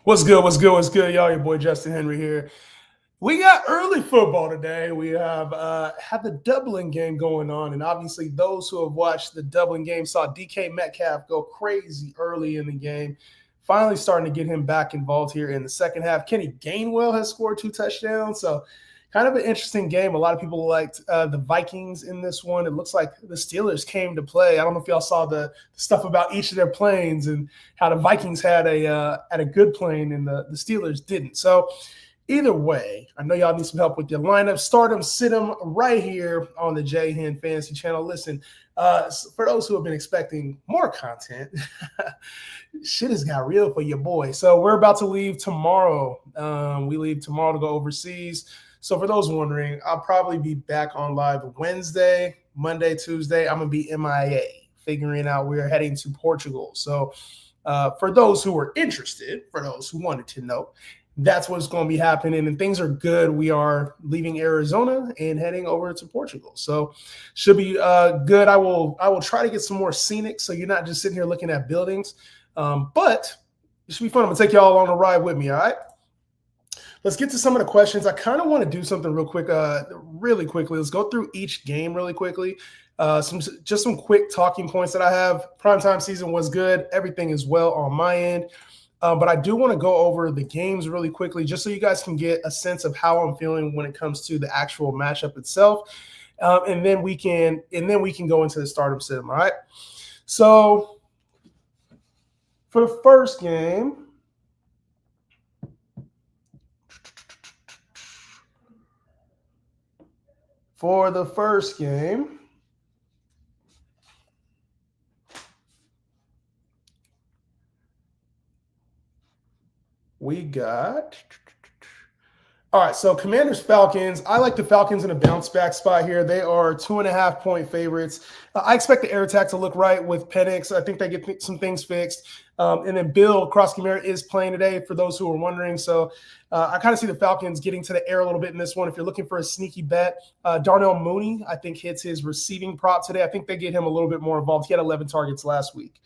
What's good? What's good? What's good, y'all? Your boy Justin Henry here. We got early football today. We have had the Dublin game going on, and obviously those who have watched the Dublin game saw DK Metcalf go crazy early in the game. Finally starting to get him back involved here in the second half. Kenny Gainwell has scored 2 touchdowns, so kind of an interesting game. A lot of people liked the Vikings in this one. It looks like the Steelers came to play. I don't know if y'all saw the stuff about each of their planes and how the Vikings had a good plane and the Steelers didn't. So either way, I know y'all need some help with your lineup. Start them, sit them right here on the J Hen Fantasy channel. Listen, for those who have been expecting more content, shit has got real for your boy. So we're about to leave tomorrow. We leave tomorrow to go overseas. So for those wondering, I'll probably be back on live Wednesday, Monday, Tuesday. I'm going to be MIA, figuring out we're heading to Portugal. So for those who are interested, for those who wanted to know, that's what's going to be happening. And things are good. We are leaving Arizona and heading over to Portugal. So should be good. I will try to get some more scenic so you're not just sitting here looking at buildings. But it should be fun. I'm going to take y'all on a ride with me, all right? Let's get to some of the questions. I kind of want to do something real quick, really quickly. Let's go through each game really quickly. Some quick talking points that I have. Primetime season was good. Everything is well on my end. But I do want to go over the games really quickly just so you guys can get a sense of how I'm feeling when it comes to the actual matchup itself. And then we can go into the stardom system, all right? So for the first game, we got – all right, so Commanders-Falcons. I like the Falcons in a bounce-back spot here. They are 2.5-point favorites. I expect the air attack to look right with Penix. I think they get some things fixed. And then Bill Krosky is playing today, for those who are wondering. So I kind of see the Falcons getting to the air a little bit in this one. If you're looking for a sneaky bet, Darnell Mooney, I think, hits his receiving prop today. I think they get him a little bit more involved. He had 11 targets last week.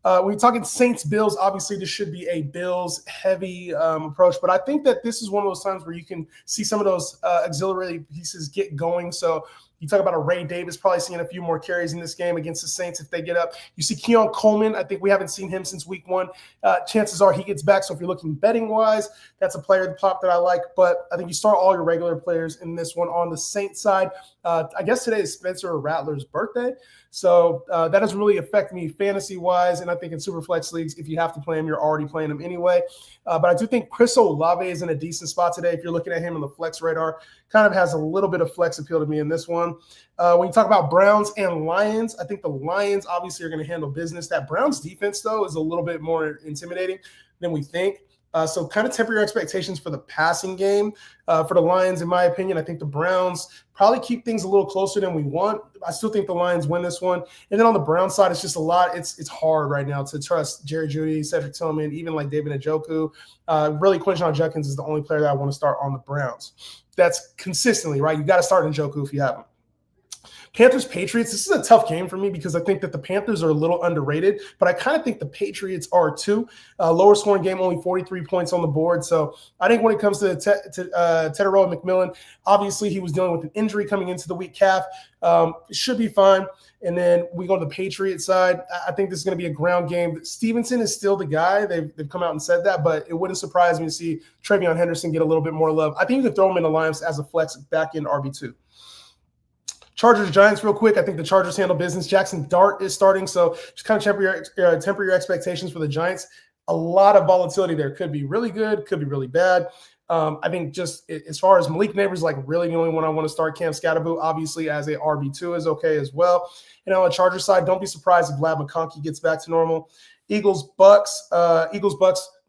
When you're talking Saints-Bills, obviously this should be a Bills-heavy approach, but I think that this is one of those times where you can see some of those auxiliary pieces get going. So you talk about a Ray Davis probably seeing a few more carries in this game against the Saints if they get up. You see Keon Coleman. I think we haven't seen him since week 1. Chances are he gets back. So if you're looking betting-wise, that's a player at the top that I like. But I think you start all your regular players in this one. On the Saints side, I guess today is Spencer Rattler's birthday. So that doesn't really affect me fantasy-wise. And I think in Superflex leagues, if you have to play him, you're already playing him anyway. But I do think Chris Olave is in a decent spot today. If you're looking at him on the flex radar, kind of has a little bit of flex appeal to me in this one. When you talk about Browns and Lions, I think the Lions obviously are going to handle business. That Browns defense, though, is a little bit more intimidating than we think. So kind of temper your expectations for the passing game. For the Lions, in my opinion, I think the Browns probably keep things a little closer than we want. I still think the Lions win this one. And then on the Browns side, it's just a lot. It's hard right now to trust Jerry Jeudy, Cedric Tillman, even like David Njoku. Really, Quinshon Judkins is the only player that I want to start on the Browns. That's consistently, right? You got to start Njoku if you have him. Panthers-Patriots, this is a tough game for me because I think that the Panthers are a little underrated, but I kind of think the Patriots are too. Lower scoring game, only 43 points on the board. So I think when it comes to Tetairoa McMillan, obviously he was dealing with an injury coming into the week calf. It should be fine. And then we go to the Patriots side. I think this is going to be a ground game. Stevenson is still the guy. They've come out and said that, but it wouldn't surprise me to see Travion Henderson get a little bit more love. I think you could throw him in the Lions as a flex back in RB2. Chargers-Giants real quick. I think the Chargers handle business. Jackson Dart is starting, so just kind of temper your expectations for the Giants. A lot of volatility there. Could be really good, could be really bad. I think just as far as Malik Neighbors, like really the only one I want to start. Cam Scatterboo, obviously, as a RB2 is okay as well. And on the Chargers side, don't be surprised if Vlad McConkey gets back to normal. Eagles-Bucks,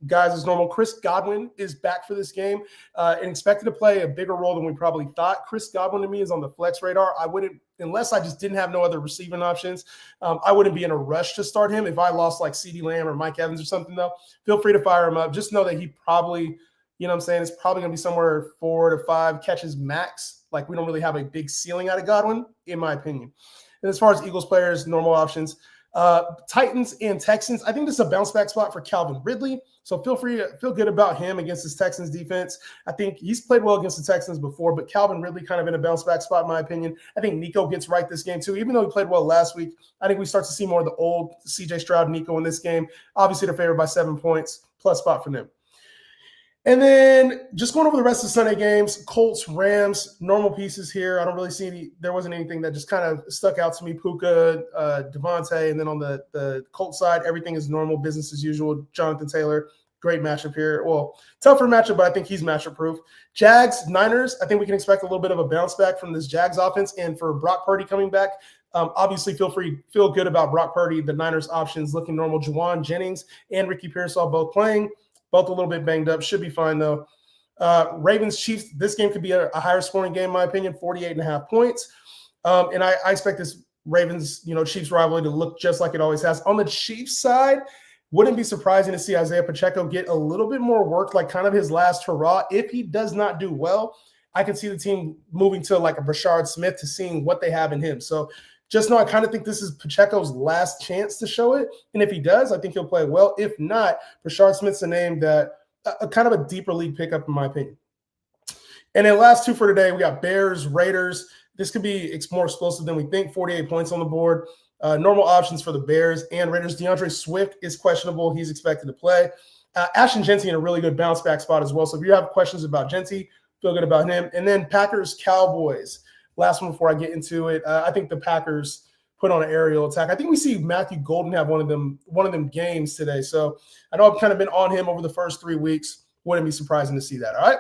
guys, as normal. Chris Godwin is back for this game and expected to play a bigger role than we probably thought. Chris Godwin to me is on the flex radar. I wouldn't, unless I just didn't have no other receiving options, I wouldn't be in a rush to start him. If I lost like CeeDee Lamb or Mike Evans or something, though, feel free to fire him up. Just know that he probably, you know what I'm saying, it's probably going to be somewhere 4 to 5 catches max. Like, we don't really have a big ceiling out of Godwin, in my opinion. And as far as Eagles players, normal options, Titans and Texans. I think this is a bounce back spot for Calvin Ridley. So feel good about him against this Texans defense. I think he's played well against the Texans before, but Calvin Ridley kind of in a bounce back spot, in my opinion. I think Nico gets right this game too. Even though he played well last week, I think we start to see more of the old CJ Stroud, Nico in this game. Obviously, they're favored by 7 points, plus spot for them. And then just going over the rest of the Sunday games, Colts, Rams, normal pieces here. I don't really see there wasn't anything that just kind of stuck out to me. Puka, Devontae, and then on the Colts side, everything is normal, business as usual. Jonathan Taylor, great matchup here. Well, tougher matchup, but I think he's matchup proof. Jags, Niners, I think we can expect a little bit of a bounce back from this Jags offense. And for Brock Purdy coming back, obviously feel good about Brock Purdy. The Niners options looking normal. Juwan Jennings and Ricky Pearsall both playing. Both a little bit banged up. Should be fine, though. Ravens, Chiefs, this game could be a higher scoring game, in my opinion, 48.5 points. And I expect this Ravens, Chiefs rivalry to look just like it always has. On the Chiefs side, wouldn't be surprising to see Isaiah Pacheco get a little bit more work, like kind of his last hurrah. If he does not do well, I can see the team moving to like a Brashard Smith to seeing what they have in him. So just know I kind of think this is Pacheco's last chance to show it. And if he does, I think he'll play well. If not, Brashard Smith's a name that kind of a deeper league pickup, in my opinion. And then last two for today, we got Bears, Raiders. This could be more explosive than we think. 48 points on the board. Normal options for the Bears and Raiders. DeAndre Swift is questionable. He's expected to play. Ashton Jeanty in a really good bounce back spot as well. So if you have questions about Jeanty, feel good about him. And then Packers, Cowboys. Last one before I get into it. I think the Packers put on an aerial attack. I think we see Matthew Golden have one of them games today. So I know I've kind of been on him over the first 3 weeks. Wouldn't be surprising to see that. All right.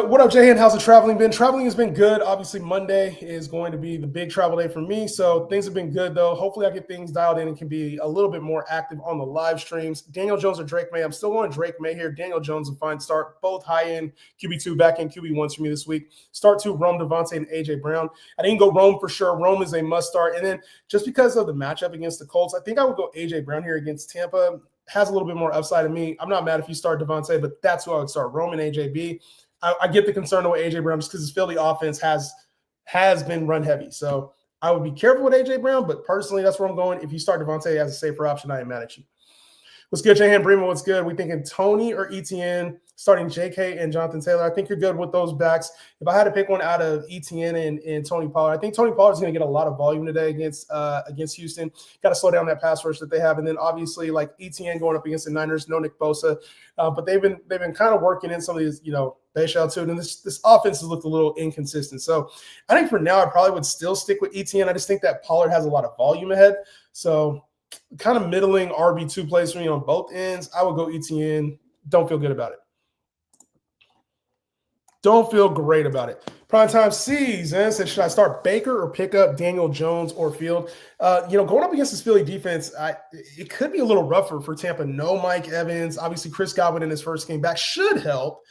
What up, Jahan? How's the traveling been? Traveling has been good. Obviously, Monday is going to be the big travel day for me. So things have been good, though. Hopefully, I get things dialed in and can be a little bit more active on the live streams. Daniel Jones or Drake May? I'm still going Drake May here. Daniel Jones, a fine start. Both high-end QB2, back-end QB1s for me this week. Start 2, Rome, Devontae, and A.J. Brown. I didn't go Rome for sure. Rome is a must-start. And then just because of the matchup against the Colts, I think I would go A.J. Brown here against Tampa. Has a little bit more upside to me. I'm not mad if you start Devontae, but that's who I would start, Rome and AJB. I get the concern with A.J. Brown just because his Philly offense has been run heavy. So I would be careful with A.J. Brown, but personally, that's where I'm going. If you start Devontae as a safer option, I ain't mad at you. What's good, Jahan Bremer? What's good? We thinking Tony or ETN, starting J.K. and Jonathan Taylor. I think you're good with those backs. If I had to pick one out of ETN and Tony Pollard, I think Tony Pollard is going to get a lot of volume today against Houston. Got to slow down that pass rush that they have, and then obviously like ETN going up against the Niners, no Nick Bosa, but they've been kind of working in some of these, Bayshell too, and this offense has looked a little inconsistent. So I think for now I probably would still stick with ETN. I just think that Pollard has a lot of volume ahead, so kind of middling RB2 plays for me on both ends. I would go ETN. Don't feel good about it. Don't feel great about it. Primetime C's said, should I start Baker or pick up Daniel Jones or Field? Going up against this Philly defense, it could be a little rougher for Tampa. No Mike Evans. Obviously, Chris Godwin in his first game back should help,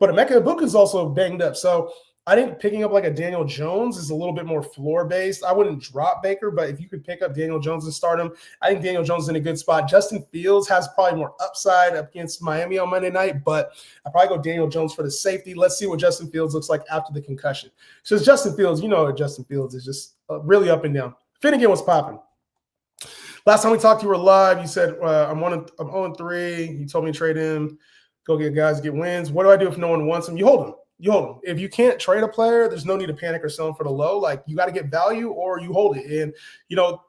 but Emeka Egbuka is also banged up. So I think picking up like a Daniel Jones is a little bit more floor-based. I wouldn't drop Baker, but if you could pick up Daniel Jones and start him, I think Daniel Jones is in a good spot. Justin Fields has probably more upside up against Miami on Monday night, but I probably go Daniel Jones for the safety. Let's see what Justin Fields looks like after the concussion. So it's Justin Fields, Justin Fields is just really up and down. Finnegan was popping. Last time we talked, you were live. You said, I'm 0-3. You told me to trade him, go get guys, get wins. What do I do if no one wants him? You hold him. If you can't trade a player, there's no need to panic or sell him for the low. Like, you got to get value or you hold it. And,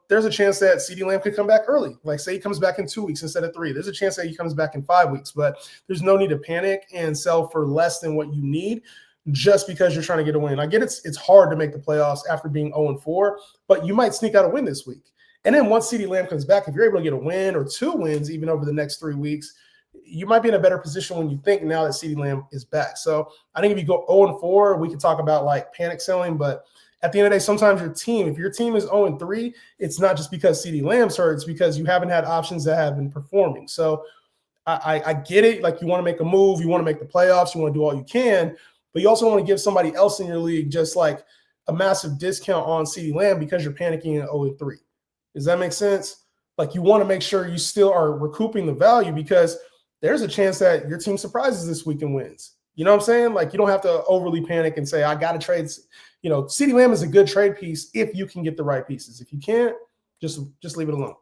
there's a chance that CeeDee Lamb could come back early. Like, say he comes back in 2 weeks instead of 3. There's a chance that he comes back in 5 weeks. But there's no need to panic and sell for less than what you need just because you're trying to get a win. I get it's hard to make the playoffs after being 0-4, but you might sneak out a win this week. And then once CeeDee Lamb comes back, if you're able to get a win or 2 wins even over the next 3 weeks, you might be in a better position when you think now that CeeDee Lamb is back. So I think if you go 0-4, we could talk about like panic selling. But at the end of the day, sometimes if your team is 0-3, it's not just because CeeDee Lamb's hurt. It's because you haven't had options that have been performing. So I get it. Like, you want to make a move. You want to make the playoffs. You want to do all you can. But you also want to give somebody else in your league just like a massive discount on CeeDee Lamb because you're panicking at 0-3. Does that make sense? Like, you want to make sure you still are recouping the value because there's a chance that your team surprises this week and wins. You know what I'm saying? Like, you don't have to overly panic and say, I got to trade. CeeDee Lamb is a good trade piece if you can get the right pieces. If you can't, Just leave it alone.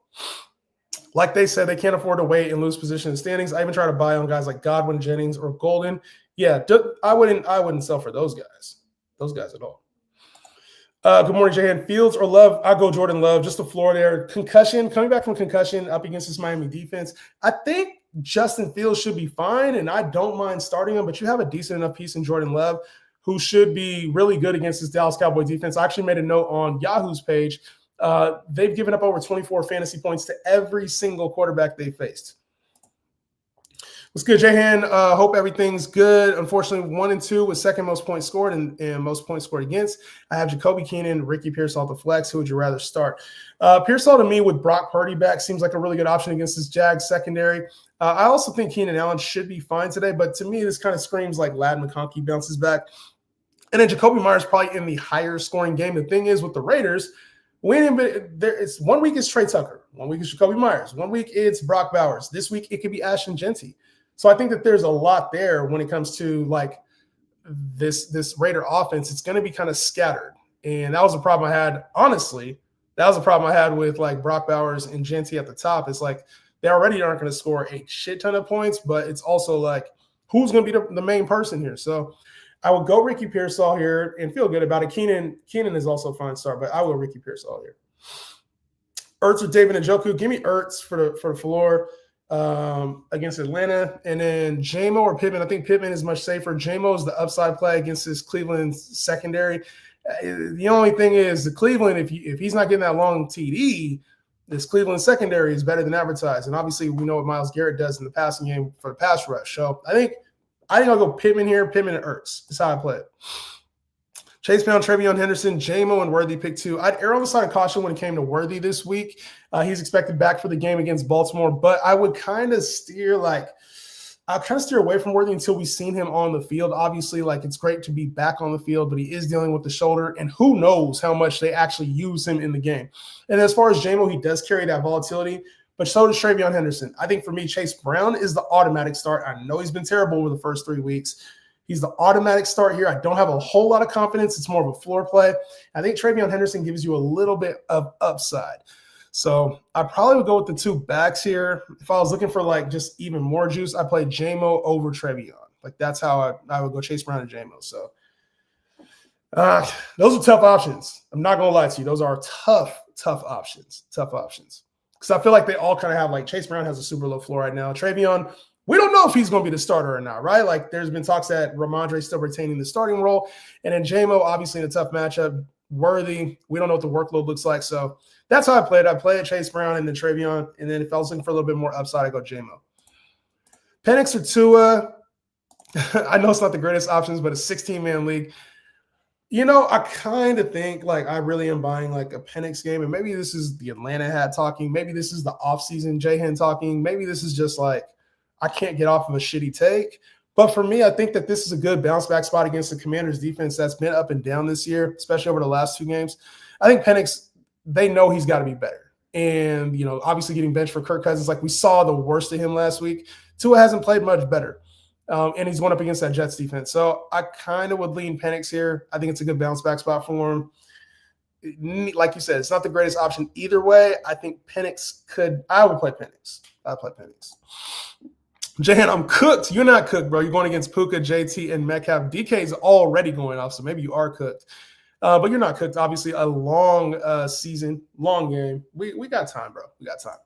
Like they said, they can't afford to wait and lose position in standings. I even try to buy on guys like Godwin, Jennings, or Golden. Yeah, I wouldn't sell for those guys at all. Good morning, Jahan. Fields or Love? I'll go Jordan Love. Just the floor there. Concussion, coming back from concussion up against this Miami defense. I think Justin Fields should be fine, and I don't mind starting him, but you have a decent enough piece in Jordan Love who should be really good against this Dallas Cowboy defense. I actually made a note on Yahoo's page. They've given up over 24 fantasy points to every single quarterback they faced. What's good, Jahan? Hope everything's good. Unfortunately, 1 and 2 with second most points scored and most points scored against. I have Jacoby Keenan, Ricky Pearsall the flex. Who would you rather start? Pearsall to me with Brock Purdy back seems like a really good option against this Jags secondary. I also think Keenan Allen should be fine today, but to me, this kind of screams like Ladd McConkey bounces back. And then Jacoby Myers probably in the higher scoring game. The thing is with the Raiders, it's 1 week it's Trey Tucker. 1 week it's Jacoby Myers. 1 week it's Brock Bowers. This week it could be Ashton Jeanty. So I think that there's a lot there when it comes to like this Raider offense. It's going to be kind of scattered. And that was a problem I had. Honestly, that was a problem I had with like Brock Bowers and Jeanty at the top. It's like they already aren't going to score a shit ton of points, but it's also like who's going to be the main person here. So I would go Ricky Pearsall here and feel good about it. Keenan is also a fine start, but I will Ricky Pearsall here. Ertz or David Njoku. Give me Ertz for the floor against Atlanta. And then J-Mo or Pittman. I think Pittman is much safer. J-Mo is the upside play against this Cleveland secondary. The only thing is the Cleveland, if he's not getting that long TD, this Cleveland secondary is better than advertised. And obviously we know what Myles Garrett does in the passing game for the pass rush. So I think I'll go Pittman here, Pittman and Ertz. That's how I play it. Chase Brown, Trevion Henderson, J-Mo, and Worthy pick 2. I'd err on the side of caution when it came to Worthy this week. He's expected back for the game against Baltimore, but I would kind of steer away from Worthy until we've seen him on the field. Obviously, like it's great to be back on the field, but he is dealing with the shoulder, and who knows how much they actually use him in the game. And as far as J-Mo, he does carry that volatility, but so does Trevion Henderson. I think for me, Chase Brown is the automatic start. I know he's been terrible over the first 3 weeks. He's the automatic start here. I don't have a whole lot of confidence. It's more of a floor play. I think Trevion Henderson gives you a little bit of upside. So I probably would go with the 2 backs here. If I was looking for like just even more juice, I play J-Mo over Trevion. Like that's how I would go Chase Brown and J-Mo. So those are tough options. I'm not going to lie to you. Those are tough options. Tough options. Because I feel like they all kind of have like Chase Brown has a super low floor right now. Trevion, we don't know if he's going to be the starter or not, right? Like there's been talks that Ramondre still retaining the starting role. And then J-Mo, obviously in a tough matchup. Worthy, we don't know what the workload looks like. So that's how I played. I played Chase Brown and then Trevion. And then if I was looking for a little bit more upside, I go J-Mo. Penix or Tua. I know it's not the greatest options, but a 16-man league. You know, I kind of think like I really am buying like a Penix game. And maybe this is the Atlanta hat talking. Maybe this is the offseason Jahan talking. Maybe this is just like I can't get off of a shitty take. But for me, I think that this is a good bounce back spot against the Commanders defense that's been up and down this year, especially over the last 2 games. I think Penix, they know he's got to be better. And, you know, obviously getting benched for Kirk Cousins, like we saw the worst of him last week. Tua hasn't played much better. And he's going up against that Jets defense. So I kind of would lean Penix here. I think it's a good bounce back spot for him. Like you said, it's not the greatest option either way. I think Penix I would play Penix. I'd play Penix. Jahan, I'm cooked. You're not cooked, bro. You're going against Puka, JT, and Metcalf. DK's already going off, so maybe you are cooked. But you're not cooked. Obviously, a long season, long game. We got time, bro. We got time.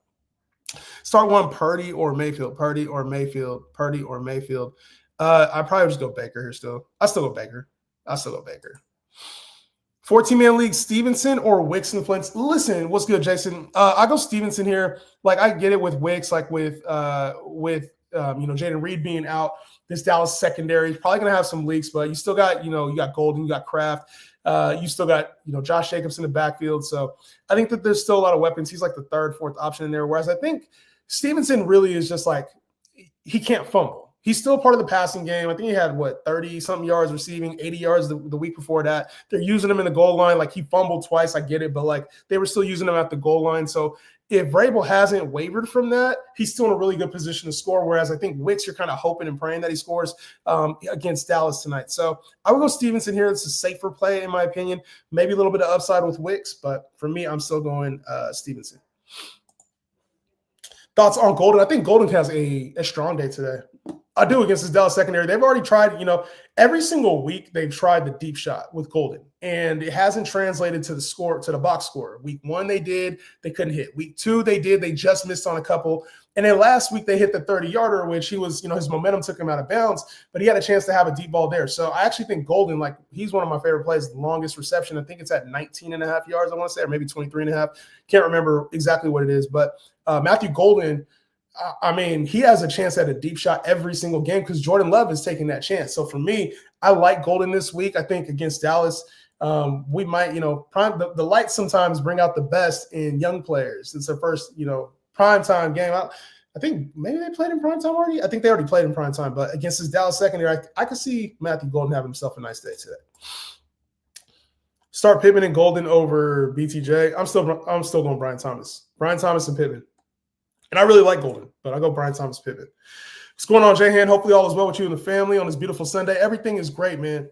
Start one, Purdy or Mayfield. Purdy or Mayfield. Purdy or Mayfield. I probably would just go Baker here still. I still go Baker. 14-man league, Stevenson or Wicks and Flint. Listen, what's good, Jason? I go Stevenson here. Like I get it with Wicks, like with Jaden Reed being out. This Dallas secondary is probably going to have some leaks, but you still got, you got Golden, you got Kraft. You still got, Josh Jacobs in the backfield. So I think that there's still a lot of weapons. He's like the 3rd, 4th option in there. Whereas I think Stevenson really is just like, he can't fumble. He's still part of the passing game. I think he had 30-something yards receiving, 80 yards the week before that. They're using him in the goal line. Like he fumbled twice. I get it. But like they were still using him at the goal line. So if Vrabel hasn't wavered from that, he's still in a really good position to score. Whereas I think Wicks, you're kind of hoping and praying that he scores against Dallas tonight. So I would go Stevenson here. It's a safer play, in my opinion. Maybe a little bit of upside with Wicks, but for me, I'm still going Stevenson. Thoughts on Golden? I think Golden has a strong day today. I do against this Dallas secondary. They've already tried, every single week they've tried the deep shot with Golden, and it hasn't translated to the box score. Week 1 they did, they couldn't hit. Week 2 they did, they just missed on a couple. And then last week they hit the 30-yarder, which he was, his momentum took him out of bounds, but he had a chance to have a deep ball there. So I actually think Golden, he's one of my favorite plays, the longest reception. I think it's at 19 and a half yards, I want to say, or maybe 23 and a half. Can't remember exactly what it is, but Matthew Golden, he has a chance at a deep shot every single game because Jordan Love is taking that chance. So for me, I like Golden this week. I think against Dallas, we might, the lights sometimes bring out the best in young players. It's their first, primetime game. I think maybe they played in primetime already. I think they already played in primetime, but against this Dallas secondary, I could see Matthew Golden have himself a nice day today. Start Pittman and Golden over BTJ. I'm still going Brian Thomas. Brian Thomas and Pittman. And I really like Golden, but I'll go Brian Thomas Pittman. What's going on, Jahan? Hopefully all is well with you and the family on this beautiful Sunday. Everything is great, man.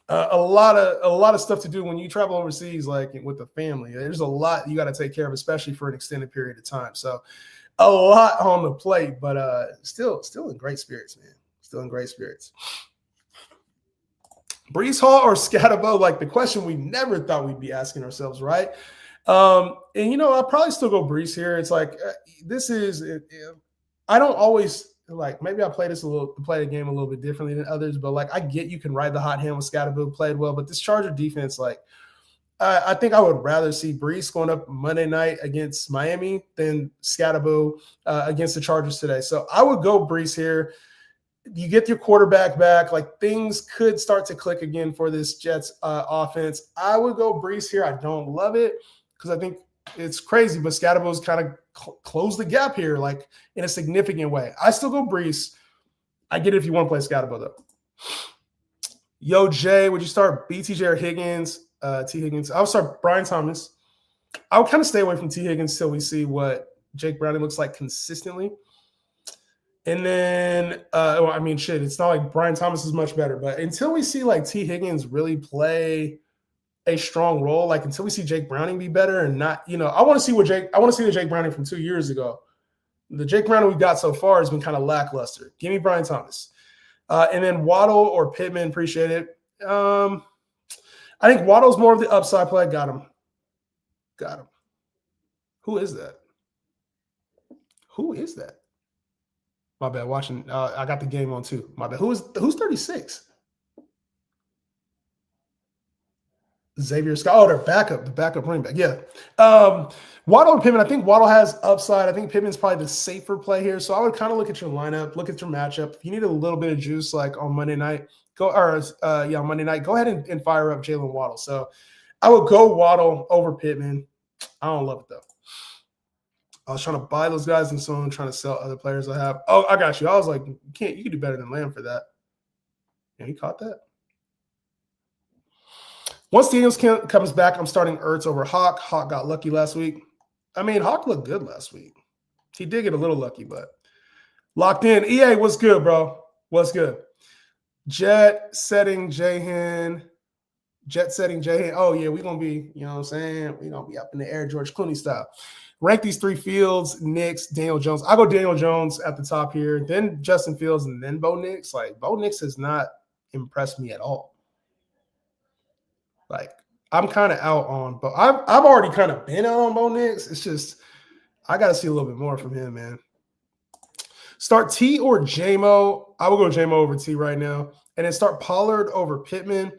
A lot of stuff to do when you travel overseas, like with the family. There's a lot you got to take care of, especially for an extended period of time. So a lot on the plate, but still in great spirits, man. Still in great spirits. Breece Hall or Scatterbo? Like the question we never thought we'd be asking ourselves, right? And I'll probably still go Breece here. It's like I don't always maybe I play the game a little bit differently than others, but I get you can ride the hot hand with Scatterbo, played well, but this Charger defense, I think I would rather see Breece going up Monday night against Miami than Scatterbo against the Chargers today. So I would go Breece here. You get your quarterback back, things could start to click again for this Jets offense. I would go Breece here. I don't love it because I think it's crazy, but Scatterbo's kind of closed the gap here, in a significant way. I still go Breece. I get it if you want to play Scatterbo, though. Yo, Jay, would you start BTJ or Higgins? T. Higgins. I would start Brian Thomas. I would kind of stay away from T. Higgins till we see what Jake Browning looks like consistently. And then, it's not like Brian Thomas is much better, but until we see T. Higgins really play a strong role, until we see Jake Browning be better and not, I want to see the Jake Browning from 2 years ago. The Jake Browning we've got so far has been kind of lackluster. Give me Brian Thomas. And then Waddle or Pittman, appreciate it. I think Waddle's more of the upside play. Got him. Who is that? My bad. Watching. I got the game on too. My bad. Who's 36? Xavier Scott. Oh, the backup running back. Yeah. Waddle and Pittman. I think Waddle has upside. I think Pittman's probably the safer play here. So I would kind of look at your lineup, look at your matchup. If you need a little bit of juice, on Monday night, Monday night, go ahead and fire up Jalen Waddle. So I would go Waddle over Pittman. I don't love it though. I was trying to buy those guys and so I'm trying to sell other players I have. Oh, I got you. I was like, you can do better than Lamb for that. Yeah, he caught that. Once Daniels comes back, I'm starting Ertz over Hawk. Hawk got lucky last week. Hawk looked good last week. He did get a little lucky, but locked in. EA, what's good, bro? What's good? Jet setting Jahan. Oh, yeah, we're going to be, you know what I'm saying? We're going to be up in the air, George Clooney style. Rank these three fields, Nix, Daniel Jones. I'll go Daniel Jones at the top here, then Justin Fields, and then Bo Nix. Bo Nix has not impressed me at all. I'm kind of out on Bo. I've already kind of been out on Bo Nix. It's just I got to see a little bit more from him, man. Start T or JMO. I will go JMO over T right now. And then start Pollard over Pittman.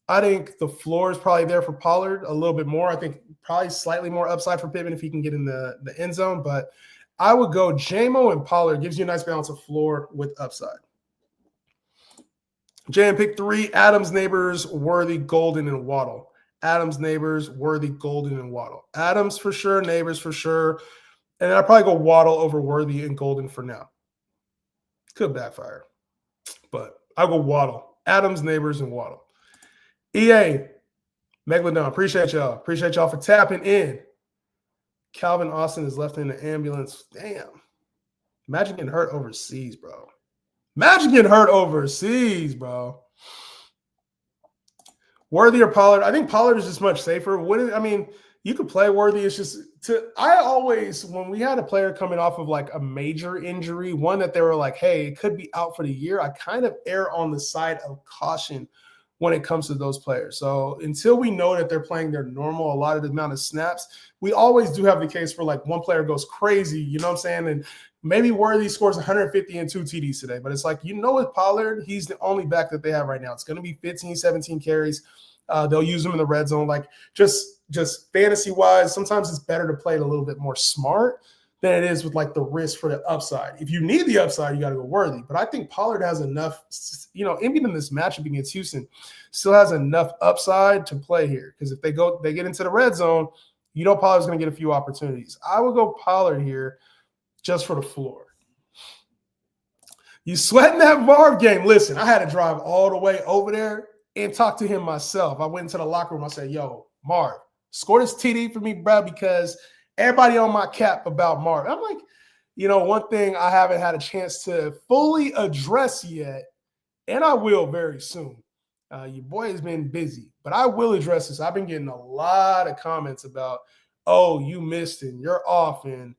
I think the floor is probably there for Pollard a little bit more. I think probably slightly more upside for Pittman if he can get in the end zone. But I would go JMO and Pollard. Gives you a nice balance of floor with upside. JM pick 3, Adams, Neighbors, Worthy, Golden, and Waddle. Adams, Neighbors, Worthy, Golden, and Waddle. Adams for sure, Neighbors for sure. And then I'd probably go Waddle over Worthy and Golden for now. Could backfire. But I'll go Waddle. Adams, Neighbors, and Waddle. EA, Megalodon, appreciate y'all. Appreciate y'all for tapping in. Calvin Austin is left in the ambulance. Damn. Imagine getting hurt overseas, bro. Imagine getting hurt overseas, bro. Worthy or Pollard? I think Pollard is just much safer. You could play Worthy. It's just I always, when we had a player coming off of like a major injury, one that they were like, hey, it could be out for the year, I kind of err on the side of caution when it comes to those players. So until we know that they're playing their normal allotted amount of snaps, we always do have the case where like one player goes crazy, you know what I'm saying? And maybe Worthy scores 150 and 2 TDs today, but it's like, with Pollard, he's the only back that they have right now. It's going to be 15, 17 carries. They'll use him in the red zone. Like just fantasy-wise, sometimes it's better to play it a little bit more smart than it is with like the risk for the upside. If you need the upside, you got to go Worthy. But I think Pollard has enough, even in this matchup against Houston, still has enough upside to play here. Because if they get into the red zone, Pollard's going to get a few opportunities. I would go Pollard here just for the floor. You sweating that Marv game? Listen, I had to drive all the way over there and talk to him myself. I went into the locker room. I said, yo, Marv, score this TD for me, bro, because everybody on my cap about Marv. I'm like, one thing I haven't had a chance to fully address yet, and I will very soon. Your boy has been busy, but I will address this. I've been getting a lot of comments about, oh, you missed and you're off. And,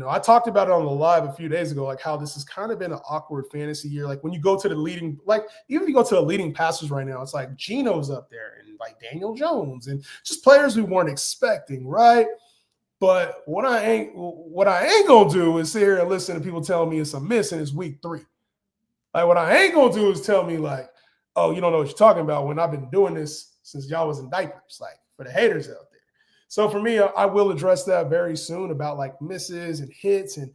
I talked about it on the live a few days ago, like how this has kind of been an awkward fantasy year. Like when you go to the leading, like even if you go to the leading passers right now, it's like Geno's up there and like Daniel Jones and just players we weren't expecting, right? But what I ain't gonna do is sit here and listen to people telling me it's a miss and it's week 3. Like what I ain't gonna do is tell me like, oh, you don't know what you're talking about when I've been doing this since y'all was in diapers, like for the haters out there. So for me, I will address that very soon about like misses and hits. And,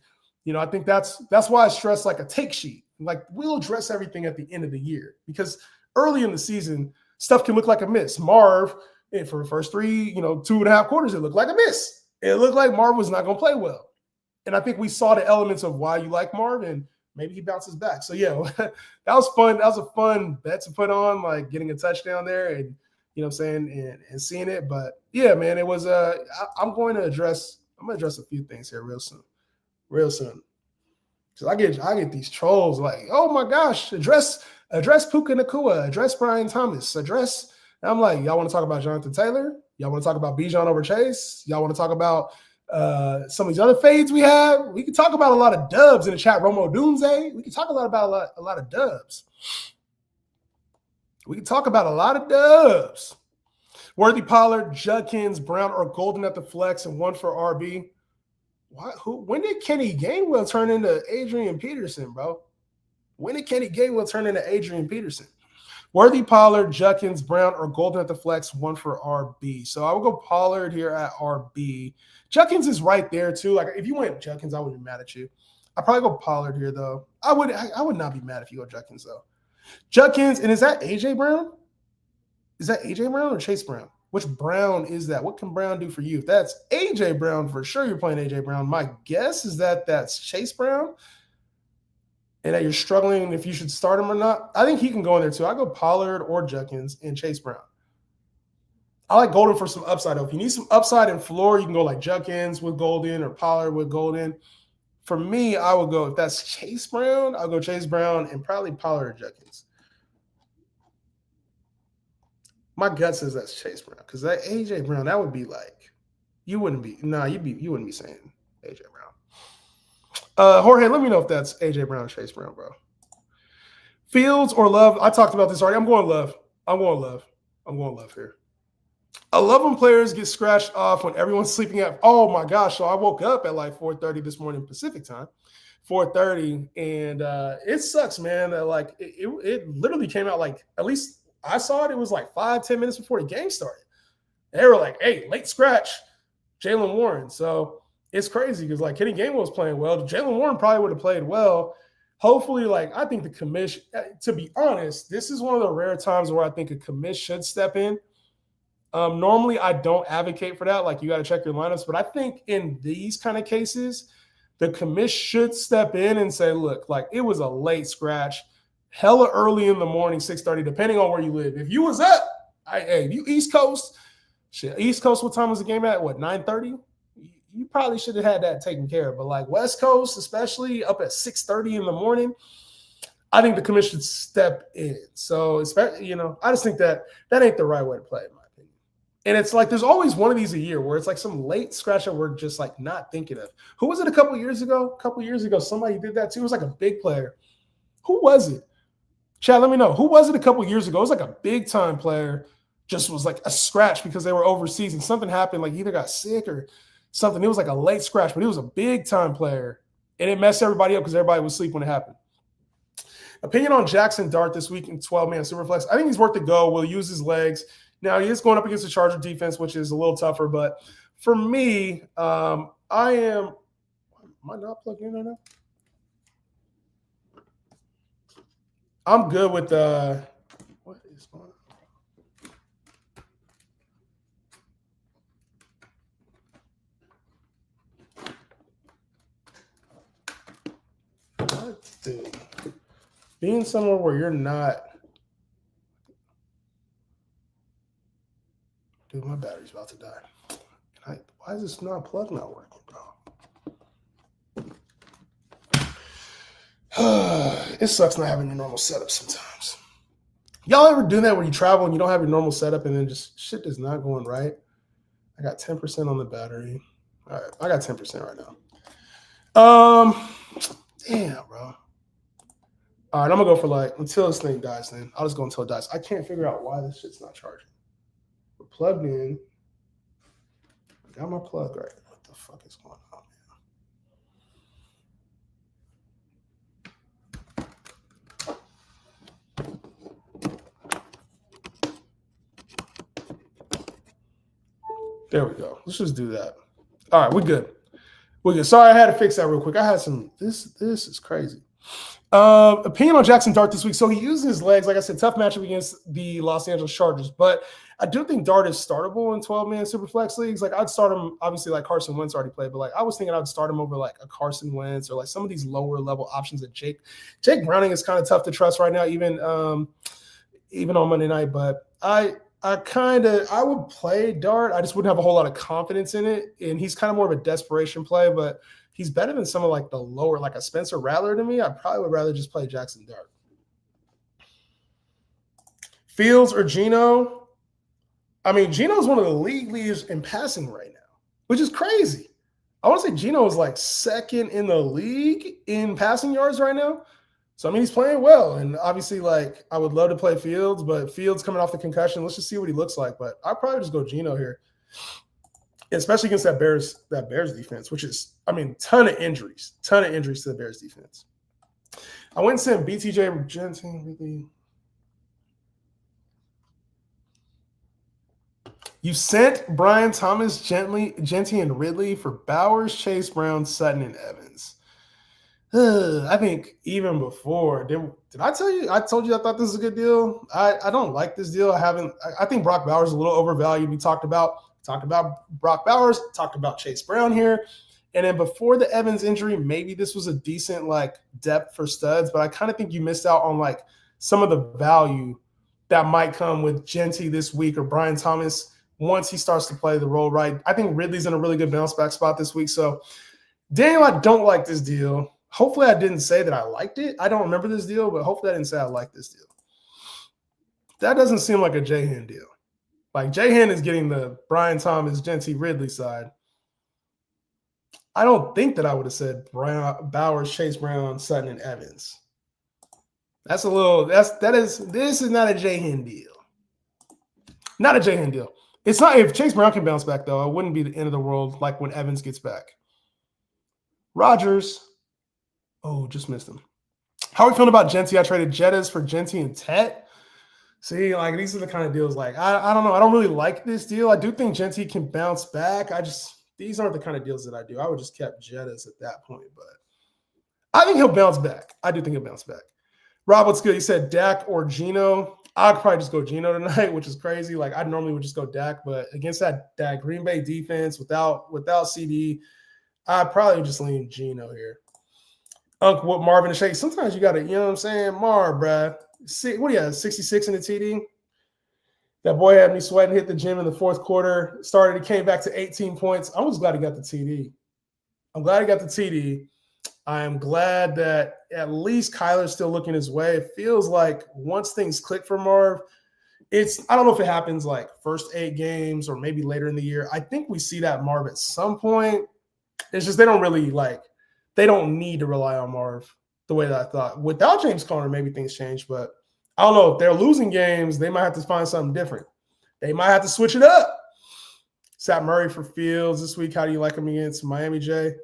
I think that's why I stress like a take sheet. Like we'll address everything at the end of the year because early in the season, stuff can look like a miss. Marv, for the first 3, 2.5 quarters, it looked like a miss. It looked like Marv was not going to play well. And I think we saw the elements of why you like Marv and maybe he bounces back. So yeah, that was fun. That was a fun bet to put on, like getting a touchdown there and, what I'm saying, and seeing it. But yeah, man, it was I'm going to address a few things here real soon. Because I get these trolls like, oh my gosh, address Puka Nacua, address Brian Thomas, and I'm like, y'all want to talk about Jonathan Taylor? Y'all want to talk about Bijan over Chase? Y'all want to talk about some of these other fades we have? We can talk about a lot of dubs in the chat. Romo Dunze. We can talk about a lot of dubs. We can talk about a lot of dubs. Worthy, Pollard, Judkins, Brown, or Golden at the flex, and 1 for RB. When did Kenny Gainwell turn into Adrian Peterson, bro? When did Kenny Gainwell turn into Adrian Peterson? Worthy, Pollard, Judkins, Brown, or Golden at the flex, 1 for RB. So I will go Pollard here at RB. Judkins is right there too. Like if you went Judkins, I wouldn't be mad at you. I'd probably go Pollard here though. I would not be mad if you go Judkins though. Judkins, and is that AJ Brown? Is that AJ Brown or Chase Brown? Which Brown is that? What can Brown do for you? If that's AJ Brown, for sure you're playing AJ Brown. My guess is that that's Chase Brown and that you're struggling if you should start him or not. I think he can go in there too. I go Pollard or Judkins and Chase Brown. I like Golden for some upside though. If you need some upside and floor, you can go like Judkins with Golden or Pollard with Golden. For me, I would go, if that's Chase Brown, I'll go Chase Brown and probably Pollard or Judkins. My gut says that's Chase Brown because that AJ Brown, that would be like, you wouldn't be saying AJ Brown. Jorge, let me know if that's AJ Brown or Chase Brown, bro. Fields or Love? I talked about this already. I'm going Love here. I love when players get scratched off when everyone's sleeping at. Oh my gosh! So I woke up at like 4:30 this morning Pacific time, 4:30, and it sucks, man. Like it literally came out like, at least I saw it. It was like 5-10 minutes before the game started. They were like, "Hey, late scratch, Jaylen Warren." So it's crazy because like Kenny Gainwell was playing well. Jaylen Warren probably would have played well. Hopefully, like I think the commission. To be honest, this is one of the rare times where I think a commish should step in. Normally, I don't advocate for that. Like, you got to check your lineups. But I think in these kind of cases, the commish should step in and say, look, like, it was a late scratch, hella early in the morning, 6:30, depending on where you live. If you was up, if you East Coast, what time was the game at? What, 9:30? you probably should have had that taken care of. But like West Coast, especially up at 6:30 in the morning, I think the commission should step in. So, especially, I just think that ain't the right way to play, in my opinion. And it's like there's always one of these a year where it's like some late scratch that we're just like not thinking of. Who was it a couple years ago? A couple years ago, somebody did that too. It was like a big player. Who was it? Chad, let me know. Who was it a couple years ago? It was like a big time player, just was like a scratch because they were overseas and something happened, like either got sick or something. It was like a late scratch, but it was a big time player. And it messed everybody up because everybody was asleep when it happened. Opinion on Jackson Dart this week in 12-man Superflex. I think he's worth the go. We'll use his legs. Now, he is going up against the Charger defense, which is a little tougher. But for me, I am – am I not plugged in right now? I'm good with what is going on? What, dude? Being somewhere where you're not. Dude, my battery's about to die. Why is this plug not working, bro? It sucks not having your normal setup sometimes. Y'all ever do that when you travel and you don't have your normal setup and then just shit is not going right? I got 10% on the battery. All right, I got 10% right now. Damn, bro. All right, I'm going to go for like until this thing dies then. I'll just go until it dies. I can't figure out why this shit's not charging. We're plugged in. I got my plug right. What the fuck is going on, man? There we go. Let's just do that. All right, we're good. We're good. Sorry, I had to fix that real quick. I had some. This is crazy. Opinion on Jackson Dart this week. So he used his legs. Like I said, tough matchup against the Los Angeles Chargers. But I do think Dart is startable in 12-man Superflex leagues. Like I'd start him, obviously, like Carson Wentz already played. But like I was thinking I'd start him over like a Carson Wentz or like some of these lower level options that Jake Browning is kind of tough to trust right now, even on Monday night. But I would play Dart. I just wouldn't have a whole lot of confidence in it. And he's kind of more of a desperation play, but he's better than some of like the lower, like a Spencer Rattler to me. I probably would rather just play Jackson Dart. Fields or Geno? I mean, Geno's one of the league leaders in passing right now, which is crazy. I want to say Geno is like second in the league in passing yards right now. So, I mean, he's playing well. And obviously, like, I would love to play Fields, but Fields coming off the concussion. Let's just see what he looks like. But I'd probably just go Geno here, especially against that Bears defense, which is, I mean, ton of injuries to the Bears defense. I went and sent BTJ Genty, really. You sent Brian Thomas, Genty, and Ridley for Bowers, Chase Brown, Sutton, and Evans. I think even before, did I tell you? I told you I thought this was a good deal. I don't like this deal. I think Brock Bowers is a little overvalued. We talked about Brock Bowers, talked about Chase Brown here. And then before the Evans injury, maybe this was a decent like depth for studs, but I kind of think you missed out on like some of the value that might come with Genty this week or Brian Thomas once he starts to play the role right. I think Ridley's in a really good bounce back spot this week. So, Daniel, I don't like this deal. Hopefully I didn't say that I liked it. I don't remember this deal, but hopefully I didn't say I like this deal. That doesn't seem like a J-Hen deal. Like J-Hen is getting the Brian Thomas, Genty, Ridley side. I don't think that I would have said Bowers, Chase Brown, Sutton, and Evans. This is not a J-Hen deal. Not a J-Hen deal. It's not. If Chase Brown can bounce back, though, it wouldn't be the end of the world like when Evans gets back. Rodgers. Oh, just missed him. How are we feeling about Genty? I traded Jettas for Genty and Tet. See, like these are the kind of deals like I don't know. I don't really like this deal. I do think Genty can bounce back. These aren't the kind of deals that I do. I would just kept Jettas at that point, but I think he'll bounce back. I do think he'll bounce back. Rob, what's good? You said Dak or Geno. I'd probably just go Geno tonight, which is crazy. Like I normally would just go Dak, but against that Green Bay defense without CD, I'd probably just lean Geno here. Uncle with Marvin and Shea. Sometimes you got to, you know what I'm saying? Marv, bruh. What do you have, 66 in the TD? That boy had me sweating, hit the gym in the fourth quarter, started, he came back to 18 points. I was glad he got the TD. I'm glad he got the TD. I am glad that at least Kyler's still looking his way. It feels like once things click for Marv, I don't know if it happens like first 8 games or maybe later in the year. I think we see that Marv at some point. It's just they don't need to rely on Marv the way that I thought. Without James Conner, maybe things change, but I don't know. If they're losing games, they might have to find something different. They might have to switch it up. Sat Murray for Fields this week. How do you like him against Miami, Jay?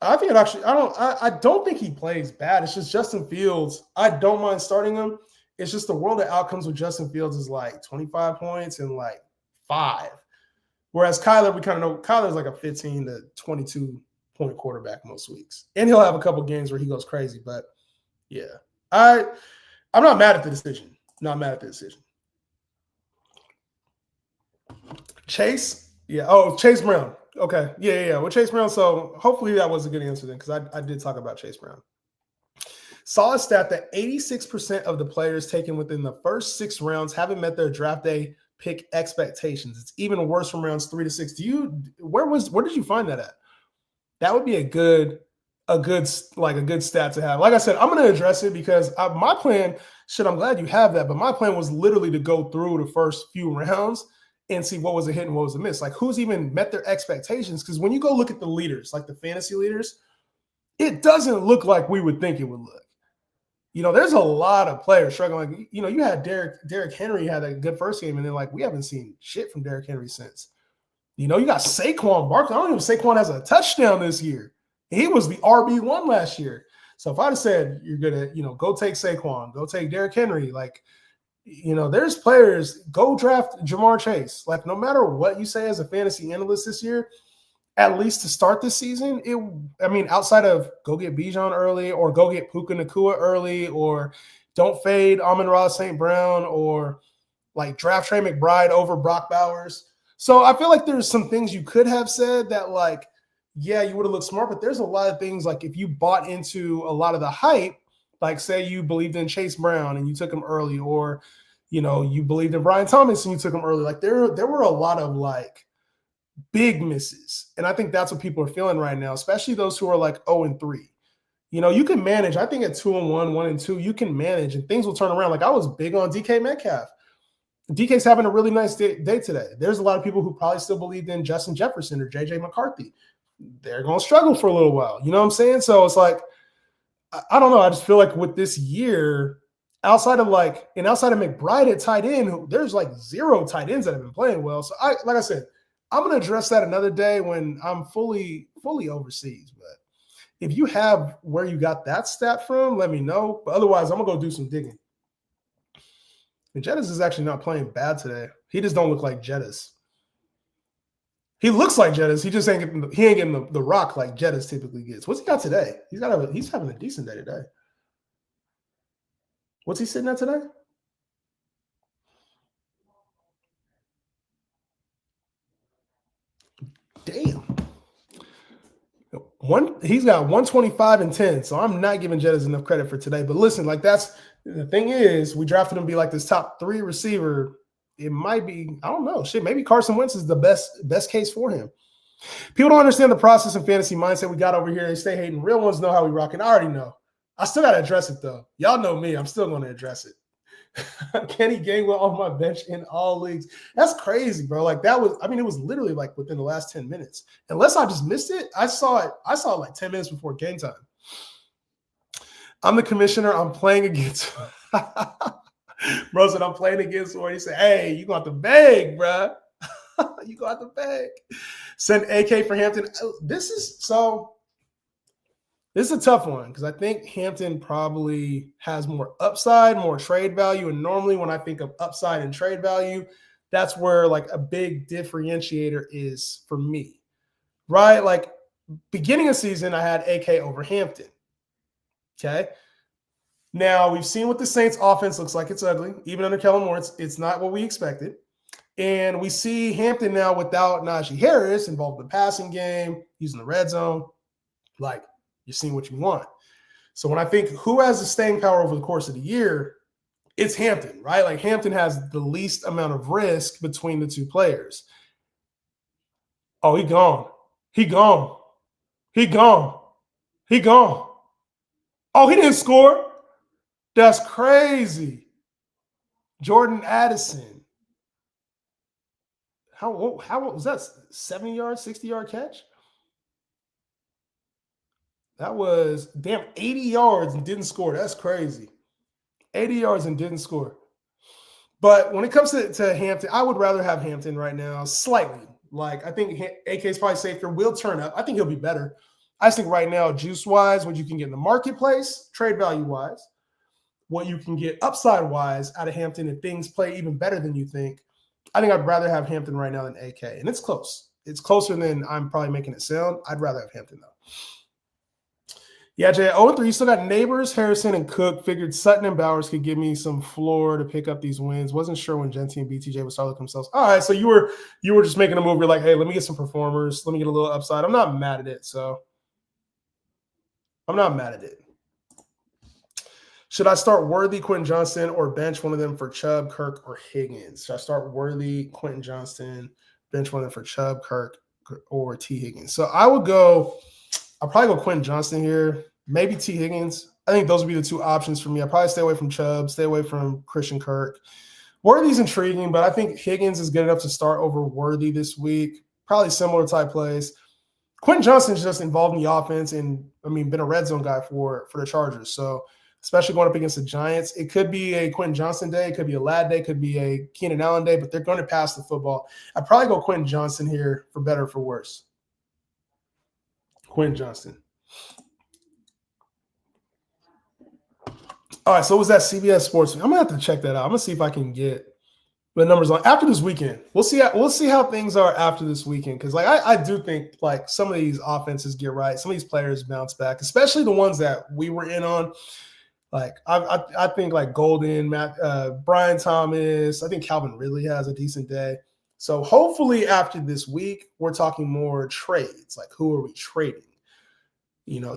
I think I don't think he plays bad. It's just Justin Fields. I don't mind starting him. It's just the world of outcomes with Justin Fields is like 25 points and like 5. Whereas Kyler, we kind of know Kyler's like a 15 to 22 point quarterback most weeks. And he'll have a couple games where he goes crazy. But yeah, I'm not mad at the decision. Not mad at the decision. Chase? Yeah. Oh, Chase Brown. Okay. Yeah. Well, Chase Brown. So hopefully that was a good answer then, because I did talk about Chase Brown. Saw a stat that 86% of the players taken within the first 6 rounds haven't met their draft day pick expectations. It's even worse from rounds 3 to 6. Where did you find that at? That would be a good stat to have. Like I said, I'm going to address it because my plan, I'm glad you have that, but my plan was literally to go through the first few rounds and see what was a hit and what was a miss. Like who's even met their expectations? Because when you go look at the leaders, like the fantasy leaders, it doesn't look like we would think it would look. There's a lot of players struggling. You had Derrick Henry had a good first game, and then we haven't seen shit from Derrick Henry since. You got Saquon Barkley. I don't even know if Saquon has a touchdown this year. He was the RB1 last year. So if I'd have said you're gonna, go take Saquon, go take Derrick Henry, there's players, go draft Jamar Chase. No matter what you say as a fantasy analyst this year, at least to start this season, outside of go get Bijan early or go get Puka Nacua early or don't fade Amon-Ra St. Brown or draft Trey McBride over Brock Bowers. So I feel like there's some things you could have said that you would have looked smart, but there's a lot of things if you bought into a lot of the hype, say you believed in Chase Brown and you took him early, or, you believed in Brian Thomas and you took him early. There were a lot of big misses. And I think that's what people are feeling right now, especially those who are 0-3. You can manage. I think at 2-1, 1-2, you can manage and things will turn around. I was big on DK Metcalf. DK's having a really nice day today. There's a lot of people who probably still believed in Justin Jefferson or JJ McCarthy. They're going to struggle for a little while. You know what I'm saying? So it's I don't know. I just feel with this year, outside of McBride at tight end, there's 0 tight ends that have been playing well. So like I said, I'm going to address that another day when I'm fully overseas. But if you have where you got that stat from, let me know. But otherwise, I'm going to go do some digging. And Jettis is actually not playing bad today. He just don't look like Jettis. He looks like Jettis. He just ain't getting the rock like Jettis typically gets. What's he got today? He's having a decent day today. What's he sitting at today? Damn. He's got 125 and 10, so I'm not giving Jettis enough credit for today. But listen, that's the thing is, we drafted him to be this top 3 receiver. It might be, I don't know, maybe Carson Wentz is the best case for him. People don't understand the process and fantasy mindset we got over here. They stay hating. Real ones know how we rock, and I already know. I still got to address it, though. Y'all know me. I'm still going to address it. Kenny Gainwell on my bench in all leagues. That's crazy, bro. It was literally within the last 10 minutes. Unless I just missed it, I saw it 10 minutes before game time. I'm the commissioner. I'm playing against bro said I'm playing against where he said, hey, you going to have to beg, bro. You going to have to beg. Send AK for Hampton. This is a tough one because I think Hampton probably has more upside, more trade value. And normally when I think of upside and trade value, that's where a big differentiator is for me, right? Beginning of season, I had AK over Hampton. Okay. Now we've seen what the Saints offense looks like. It's ugly. Even under Kellen Moore, it's not what we expected. And we see Hampton now without Najee Harris involved in the passing game, using the red zone. You're seeing what you want. So when I think who has the staying power over the course of the year, it's Hampton, right? Like Hampton has the least amount of risk between the two players. Oh, he gone. He gone. He gone. He gone. Oh, he didn't score. That's crazy. Jordan Addison. How was that? 70-yard, 60-yard catch? That was, damn, 80 yards and didn't score. That's crazy. 80 yards and didn't score. But when it comes to Hampton, I would rather have Hampton right now slightly. Like, I think AK is probably safer. Will turn up. I think he'll be better. I just think right now, juice-wise, what you can get in the marketplace, trade value-wise, what you can get upside-wise out of Hampton if things play even better than you think, I think I'd rather have Hampton right now than AK. And it's close. It's closer than I'm probably making it sound. I'd rather have Hampton, though. Yeah, Jay, 0-3. You still got Neighbors, Harrison, and Cook. Figured Sutton and Bowers could give me some floor to pick up these wins. Wasn't sure when Genty and BTJ would start looking themselves. All right, so you were just making a move. You're like, hey, let me get some performers. Let me get a little upside. I'm not mad at it, so I'm not mad at it. Should I start Worthy, Quentin Johnston, or bench one of them for Chubb, Kirk, or Higgins? Should I start Worthy, Quentin Johnston, bench one of them for Chubb, Kirk, or T. Higgins? So I'll probably go Quentin Johnston here. Maybe T. Higgins. I think those would be the two options for me. I'd probably stay away from Chubb, stay away from Christian Kirk. Worthy's intriguing, but I think Higgins is good enough to start over Worthy this week. Probably similar type plays. Quentin Johnston's just involved in the offense and, been a red zone guy for the Chargers. So especially going up against the Giants, it could be a Quentin Johnston day. It could be a Ladd day. It could be a Keenan Allen day, but they're going to pass the football. I'd probably go Quentin Johnston here for better or for worse. Quentin Johnston. All right, so it was that CBS Sports. I'm gonna have to check that out. I'm gonna see if I can get the numbers on after this weekend. We'll see how things are after this weekend, because I do think like some of these offenses get right, some of these players bounce back, especially the ones that we were in on. Like I think like Golden, Brian Thomas. I think Calvin Ridley has a decent day. So hopefully after this week, we're talking more trades. Like who are we trading?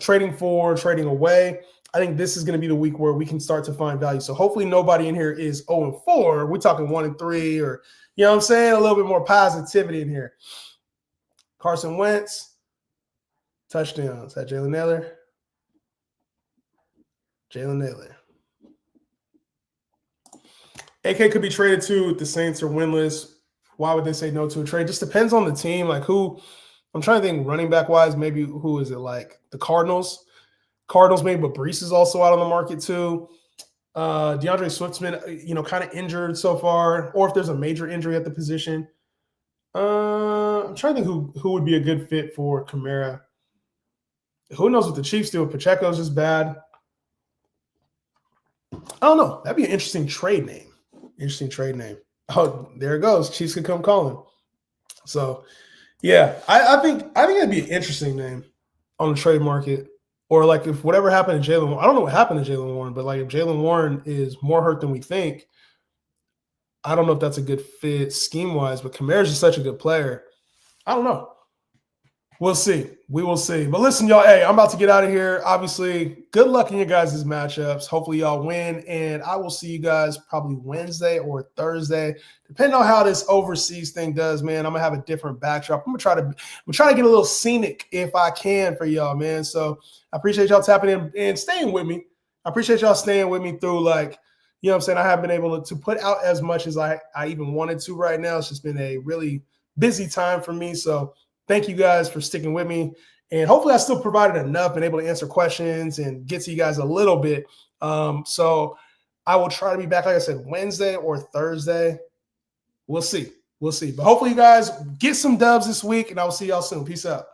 Trading for, trading away. I think this is going to be the week where we can start to find value. So hopefully nobody in here is 0-4. We're talking 1-3, or, you know what I'm saying? A little bit more positivity in here. Carson Wentz, touchdowns. Is that Jalen Nailor? Jalen Nailor. AK could be traded to if the Saints are winless. Why would they say no to a trade? Just depends on the team. Like who, I'm trying to think running back wise, maybe who is it? Like the Cardinals maybe, but Brees is also out on the market too. DeAndre Swift's been, kind of injured so far, or if there's a major injury at the position. I'm trying to think who would be a good fit for Kamara. Who knows what the Chiefs do? Pacheco's just bad. I don't know. That'd be an interesting trade name. Oh, there it goes. Chiefs could come calling. So, yeah, I think that'd be an interesting name on the trade market. Or like if whatever happened to Jaylen Warren, I don't know what happened to Jaylen Warren, but like if Jaylen Warren is more hurt than we think, I don't know if that's a good fit scheme-wise, but Kamara's just such a good player. I don't know. We'll see. We will see. But listen, y'all, hey, I'm about to get out of here. Obviously, good luck in your guys' matchups. Hopefully y'all win, and I will see you guys probably Wednesday or Thursday, depending on how this overseas thing does, man. I'm going to have a different backdrop. I'm trying to get a little scenic if I can for y'all, man. So I appreciate y'all tapping in and staying with me. I appreciate y'all staying with me through, like, you know what I'm saying? I haven't been able to put out as much as I even wanted to right now. It's just been a really busy time for me. So thank you guys for sticking with me. And hopefully I still provided enough and able to answer questions and get to you guys a little bit. So I will try to be back, like I said, Wednesday or Thursday. We'll see. But hopefully you guys get some dubs this week, and I will see y'all soon. Peace out.